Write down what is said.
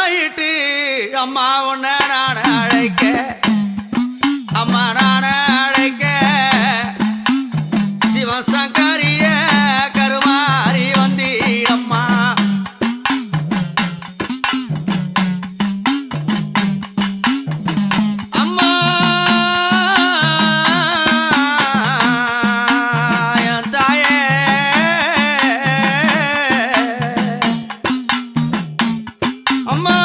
ஆயிட்டு அம்மா உன்னை நான் அழைக்க அம்மா நான் அழைக்க சிவசங்கரிய கருமாறி வந்தீரம்மா அம்மா என் தாயே அம்மா